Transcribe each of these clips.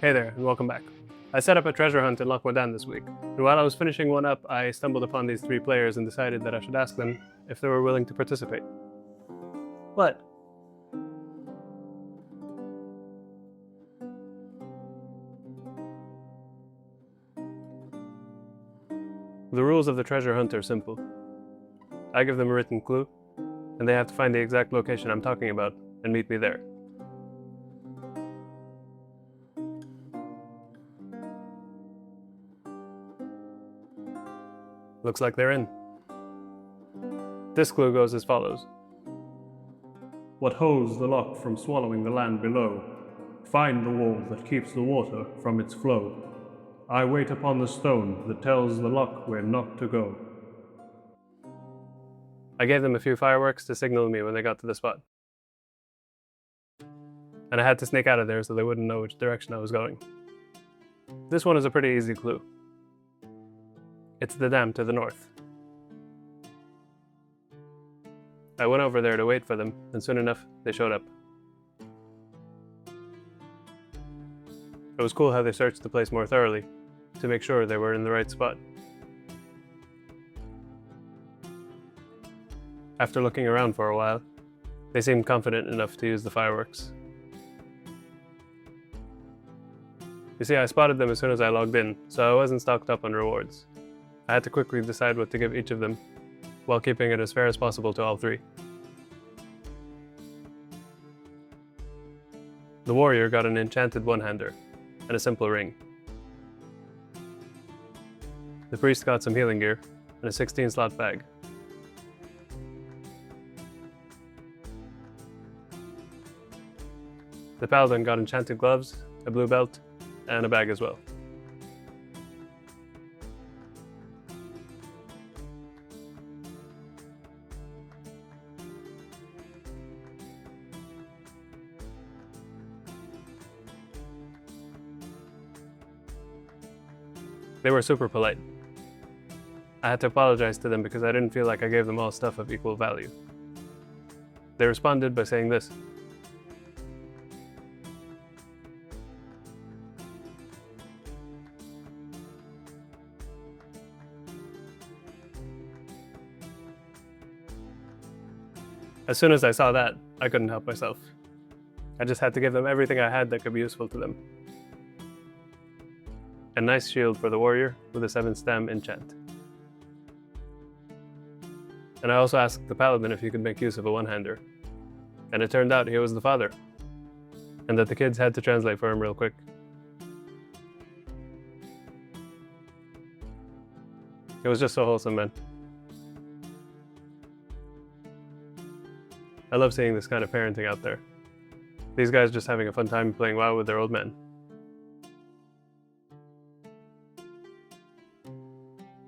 Hey there, and welcome back. I set up a treasure hunt in Loch Modan this week, and while I was finishing one up, I stumbled upon these three players and decided that I should ask them if they were willing to participate. What? The rules of the treasure hunt are simple. I give them a written clue, and they have to find the exact location I'm talking about and meet me there. Looks like they're in. This clue goes as follows. What holds the loch from swallowing the land below? Find the wall that keeps the water from its flow. I wait upon the stone that tells the loch where not to go. I gave them a few fireworks to signal me when they got to the spot. And I had to sneak out of there so they wouldn't know which direction I was going. This one is a pretty easy clue. It's the dam to the north. I went over there to wait for them, and soon enough, they showed up. It was cool how they searched the place more thoroughly, to make sure they were in the right spot. After looking around for a while, they seemed confident enough to use the fireworks. You see, I spotted them as soon as I logged in, so I wasn't stocked up on rewards. I had to quickly decide what to give each of them, while keeping it as fair as possible to all three. The warrior got an enchanted one-hander, and a simple ring. The priest got some healing gear, and a 16-slot bag. The paladin got enchanted gloves, a blue belt, and a bag as well. They were super polite. I had to apologize to them because I didn't feel like I gave them all stuff of equal value. They responded by saying this. As soon as I saw that, I couldn't help myself. I just had to give them everything I had that could be useful to them. A nice shield for the warrior with a 7-stem enchant. And I also asked the paladin if he could make use of a one-hander. And it turned out he was the father, and that the kids had to translate for him real quick. It was just so wholesome, man. I love seeing this kind of parenting out there. These guys just having a fun time playing WoW with their old men.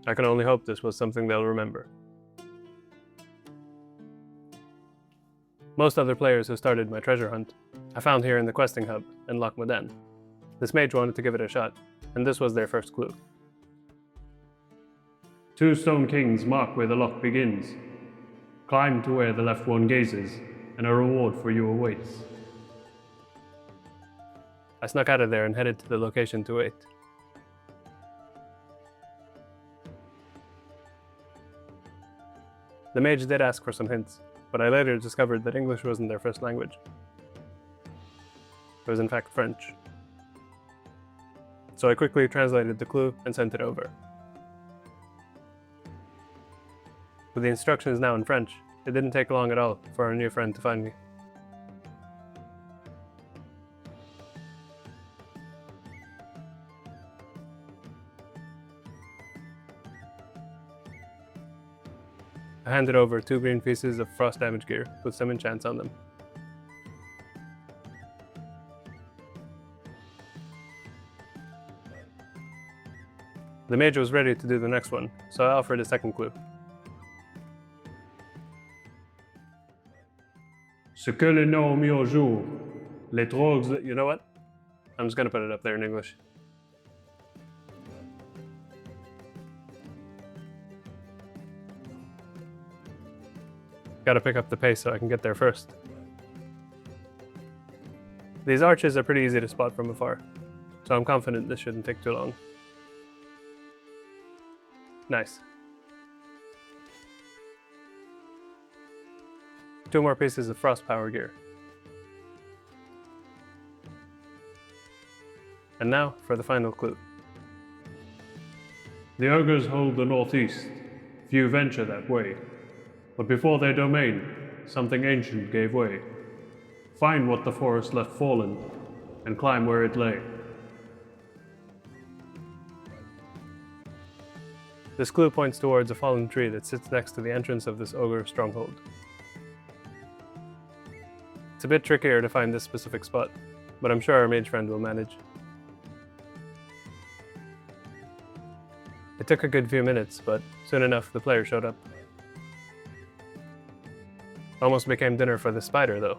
I can only hope this was something they'll remember. Most other players who started my treasure hunt, I found here in the questing hub in Loch Modan. This mage wanted to give it a shot, and this was their first clue. 2 stone kings mark where the loch begins. Climb to where the left one gazes, and a reward for you awaits. I snuck out of there and headed to the location to wait. The mage did ask for some hints, but I later discovered that English wasn't their first language. It was in fact French. So I quickly translated the clue and sent it over. With the instructions now in French, it didn't take long at all for our new friend to find me. I handed over 2 green pieces of frost damage gear with some enchants on them. The mage was ready to do the next one, so I offered a second clue. Ce que le nom mis au jour, les drogues... You know what? I'm just gonna put it up there in English. Gotta pick up the pace so I can get there first. These arches are pretty easy to spot from afar. so I'm confident this shouldn't take too long. Nice. 2 more pieces of frost power gear. And now for the final clue. The ogres hold the northeast. Few venture that way. But before their domain, something ancient gave way. Find what the forest left fallen, and climb where it lay. This clue points towards a fallen tree that sits next to the entrance of this ogre stronghold. It's a bit trickier to find this specific spot, but I'm sure our mage friend will manage. It took a good few minutes, but soon enough the player showed up. Almost became dinner for the spider, though.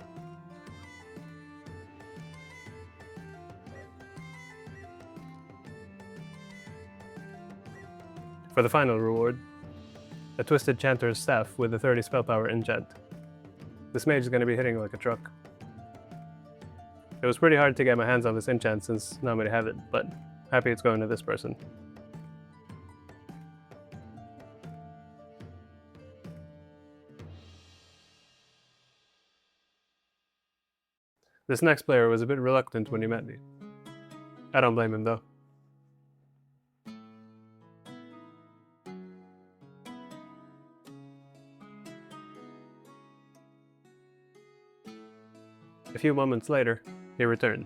For the final reward, a Twisted Chanter's Staff with a 30 spell power enchant. This mage is going to be hitting like a truck. It was pretty hard to get my hands on this enchant since not many have it, but happy it's going to this person. This next player was a bit reluctant when he met me. I don't blame him though. A few moments later, he returned.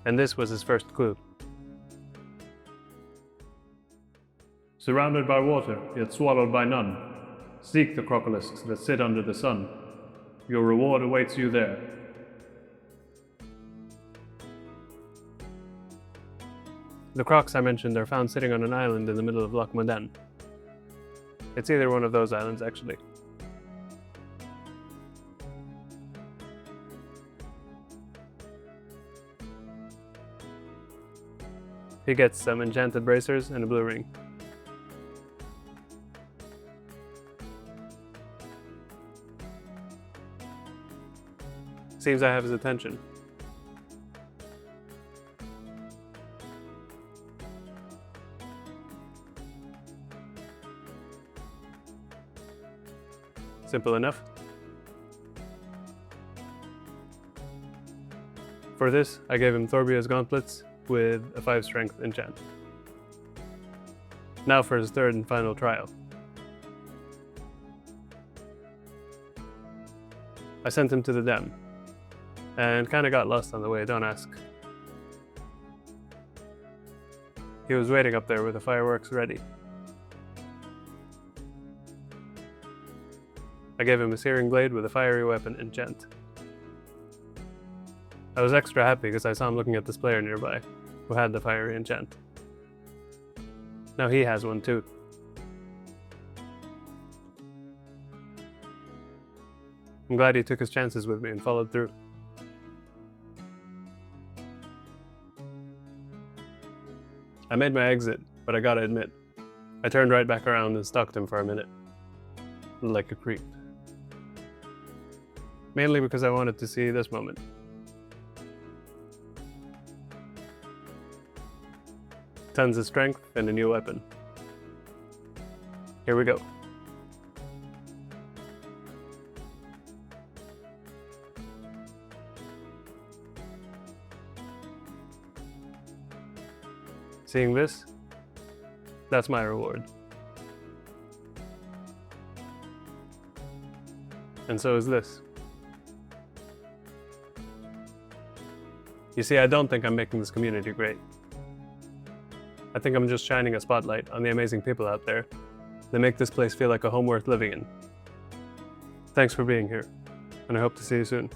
And this was his first clue. Surrounded by water, yet swallowed by none, seek the crocolisks that sit under the sun. Your reward awaits you there. The crocs I mentioned are found sitting on an island in the middle of Loch Modan. It's either one of those islands, actually. He gets some enchanted bracers and a blue ring. Seems I have his attention. Simple enough. For this, I gave him Thorbia's gauntlets with a 5 strength enchant. Now for his third and final trial. I sent him to the dam, and kinda got lost on the way, don't ask. He was waiting up there with the fireworks ready. I gave him a searing blade with a fiery weapon enchant. I was extra happy because I saw him looking at this player nearby, who had the fiery enchant. Now he has one too. I'm glad he took his chances with me and followed through. I made my exit, but I gotta admit, I turned right back around and stalked him for a minute. Like a creep. Mainly because I wanted to see this moment. Tons of strength and a new weapon. Here we go. Seeing this? That's my reward. And so is this. You see, I don't think I'm making this community great. I think I'm just shining a spotlight on the amazing people out there that make this place feel like a home worth living in. Thanks for being here, and I hope to see you soon.